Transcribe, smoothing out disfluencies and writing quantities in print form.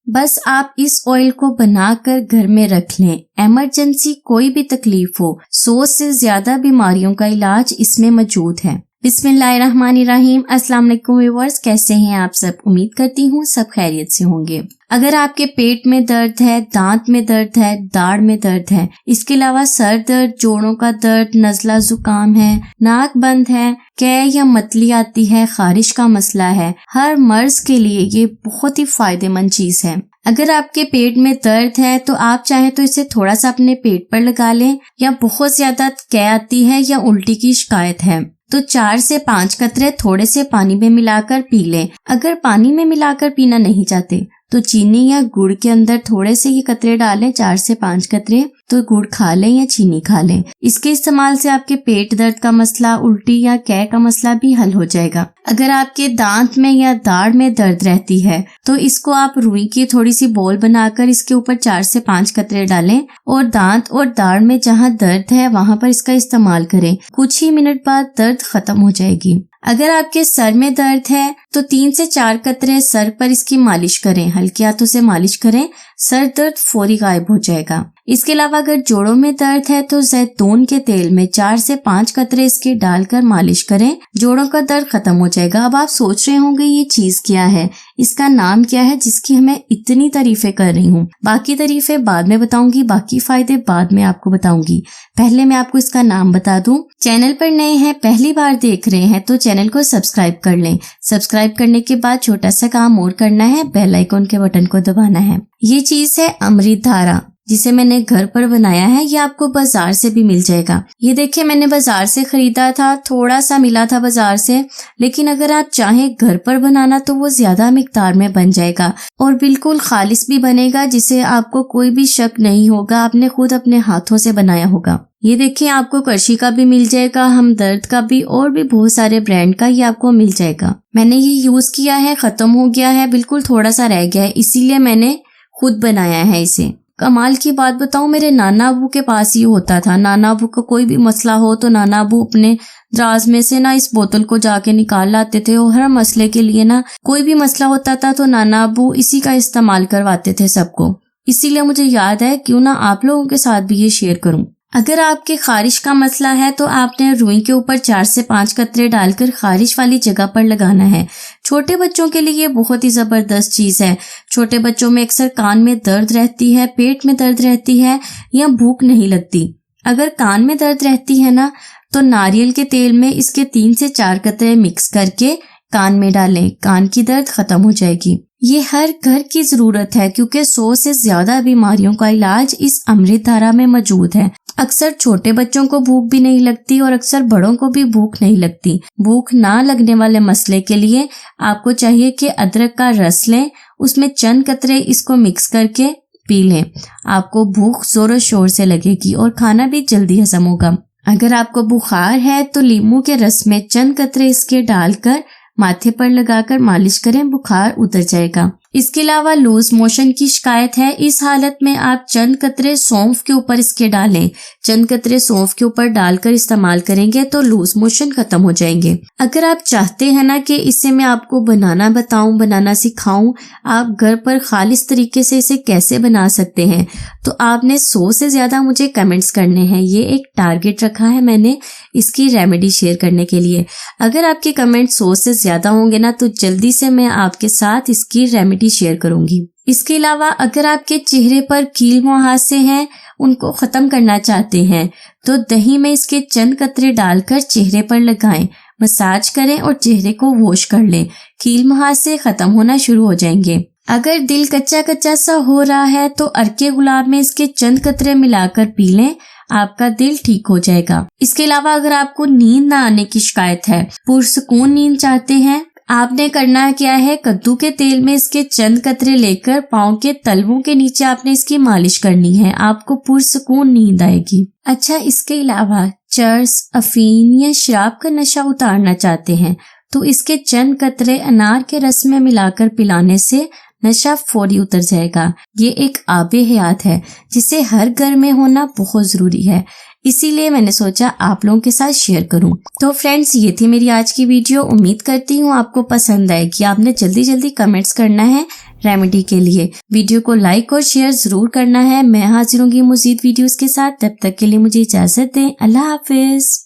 बस आप इस ऑयल को बनाकर घर में रख लें। इमरजेंसी कोई भी तकलीफ हो, 100 से ज्यादा बीमारियों का इलाज इसमें मौजूद है। बिस्मिल्लाहिर्रहमानिर्रहीम। अस्सलाम वालेकुम व्यूअर्स, कैसे हैं आप सब? उम्मीद करती हूँ सब खैरियत से होंगे। अगर आपके पेट में दर्द है, दांत में दर्द है, दाढ़ में दर्द है, इसके अलावा सर दर्द, जोड़ों का दर्द, नज़ला जुकाम है, नाक बंद है, कै या मतली आती है, खारिश का मसला है, हर मर्ज के लिए ये बहुत ही फायदेमंद चीज है। अगर आपके पेट में दर्द है तो आप चाहे तो इसे थोड़ा सा अपने पेट पर लगा लें, या बहुत ज्यादा कै आती है या उल्टी की शिकायत है तो 4 से 5 कतरे थोड़े से पानी में मिलाकर पी लें। अगर पानी में मिलाकर पीना नहीं चाहते तो चीनी या गुड़ के अंदर थोड़े से ये कतरे डालें, 4 से 5 कतरे, तो गुड़ खा लें या चीनी खा लें। इसके इस्तेमाल से आपके पेट दर्द का मसला, उल्टी या कै का मसला भी हल हो जाएगा। अगर आपके दांत में या दाढ़ में दर्द रहती है तो इसको आप रुई की थोड़ी सी बोल बनाकर इसके ऊपर 4 से 5 कतरे डालें और दांत और दाढ़ में जहाँ दर्द है वहाँ पर इसका इस्तेमाल करें। कुछ ही मिनट बाद दर्द खत्म हो जाएगी। अगर आपके सर में दर्द है तो 3 से 4 कतरे सर पर इसकी मालिश करें, हल्के हाथों से मालिश करें, सर दर्द फौरी गायब हो जाएगा। इसके अलावा अगर जोड़ों में दर्द है तो जैतून के तेल में 4 से 5 कतरे इसके डालकर मालिश करें, जोड़ों का दर्द खत्म हो जाएगा। अब आप सोच रहे होंगे ये चीज क्या है, इसका नाम क्या है जिसकी मैं इतनी तारीफें कर रही हूँ। बाकी तारीफें बाद में बताऊंगी, बाकी फायदे बाद में आपको बताऊंगी। पहले मैं आपको इसका नाम बता दूं। चैनल पर नए हैं, पहली बार देख रहे हैं तो चैनल को सब्सक्राइब कर लें। सब्सक्राइब करने के बाद छोटा सा काम और करना है, बेल आइकन के बटन को दबाना है। ये चीज है अमृत धारा, जिसे मैंने घर पर बनाया है। ये आपको बाजार से भी मिल जाएगा। ये देखिए मैंने बाजार से खरीदा था, थोड़ा सा मिला था बाजार से, लेकिन अगर आप चाहें घर पर बनाना तो वो ज्यादा मिकदार में बन जाएगा और बिल्कुल खालिस भी बनेगा, जिसे आपको कोई भी शक नहीं होगा आपने खुद अपने हाथों से बनाया होगा। ये देखिए आपको करशी का भी मिल जाएगा, हमदर्द का भी, और भी बहुत सारे ब्रांड का ये आपको मिल जाएगा। मैंने ये यूज किया है, खत्म हो गया है, बिल्कुल थोड़ा सा रह गया है, इसीलिए मैंने खुद बनाया है इसे। कमाल की बात बताऊं, मेरे नाना अबू के पास ही होता था। नाना अबू को कोई भी मसला हो तो नाना अबू अपने दराज में से ना इस बोतल को जाके निकाल लाते थे और हर मसले के लिए ना, कोई भी मसला होता था तो नाना अबू इसी का इस्तेमाल करवाते थे सबको। इसीलिए मुझे याद है क्यों ना आप लोगों के साथ भी ये शेयर करूं। अगर आपके खारिश का मसला है तो आपने रुई के ऊपर 4 से 5 कतरे डालकर खारिश वाली जगह पर लगाना है। छोटे बच्चों के लिए ये बहुत ही जबरदस्त चीज है। छोटे बच्चों में अक्सर कान में दर्द रहती है, पेट में दर्द रहती है या भूख नहीं लगती। अगर कान में दर्द रहती है ना तो नारियल के तेल में इसके 3 से 4 कतरे मिक्स करके कान में डालें, कान की दर्द खत्म हो जाएगी। ये हर घर की जरूरत है क्योंकि 100 से ज्यादा बीमारियों का इलाज इस अमृत धारा में मौजूद है। अक्सर छोटे बच्चों को भूख भी नहीं लगती और अक्सर बड़ों को भी भूख नहीं लगती। भूख ना लगने वाले मसले के लिए आपको चाहिए कि अदरक का रस लें, उसमें चंद कतरे इसको मिक्स करके पी लें। आपको भूख जोरों शोर से लगेगी और खाना भी जल्दी हजम होगा। अगर आपको बुखार है तो नींबू के रस में चंद कतरे इसके डालकर माथे पर लगाकर मालिश करें, बुखार उतर जाएगा। इसके अलावा लूज मोशन की शिकायत है, इस हालत में आप चंद कतरे सौंफ के ऊपर इसके डालें। चंद कतरे सौंफ के ऊपर डालकर इस्तेमाल करेंगे तो लूज मोशन खत्म हो जाएंगे। अगर आप चाहते हैं ना कि इससे मैं आपको बनाना बताऊं, बनाना सिखाऊं, आप घर पर खालिस तरीके से इसे कैसे बना सकते हैं, तो आपने 100 से ज्यादा मुझे कमेंट्स करने हैं। ये एक टारगेट रखा है मैंने इसकी रेमेडी शेयर करने के लिए। अगर आपके कमेंट 100 से ज्यादा होंगे ना तो जल्दी से मैं आपके साथ इसकी रेमेडी शेयर करूंगी। इसके अलावा अगर आपके चेहरे पर कील मुहासे हैं, उनको खत्म करना चाहते हैं तो दही में इसके चंद कतरे डालकर चेहरे पर लगाएं, मसाज करें और चेहरे को वॉश कर लें। कील मुहासे खत्म होना शुरू हो जाएंगे। अगर दिल कच्चा कच्चा सा हो रहा है तो अरके गुलाब में इसके चंद कतरे मिलाकर पी लें, आपका दिल ठीक हो जाएगा। इसके अलावा अगर आपको नींद ना आने की शिकायत है, पुरसुकून नींद चाहते हैं, आपने करना क्या है, कद्दू के तेल में इसके चंद कतरे लेकर पाँव के तलवों के नीचे आपने इसकी मालिश करनी है, आपको पुरसुकून नींद आएगी। अच्छा, इसके अलावा चर्स, अफीम या शराब का नशा उतारना चाहते हैं तो इसके चंद कतरे अनार के रस में मिलाकर पिलाने से नशा फौरी उतर जाएगा। ये एक आबे हयात है जिसे हर घर में होना बहुत जरूरी है, इसीलिए मैंने सोचा आप लोगों के साथ शेयर करूं। तो फ्रेंड्स, ये थी मेरी आज की वीडियो। उम्मीद करती हूँ आपको पसंद आएगी। आपने जल्दी जल्दी कमेंट्स करना है रेमेडी के लिए। वीडियो को लाइक और शेयर जरूर करना है। मैं हाजिर होंगी मज़ीद वीडियोस के साथ। तब तक के लिए मुझे इजाजत दें। अल्लाह हाफिज।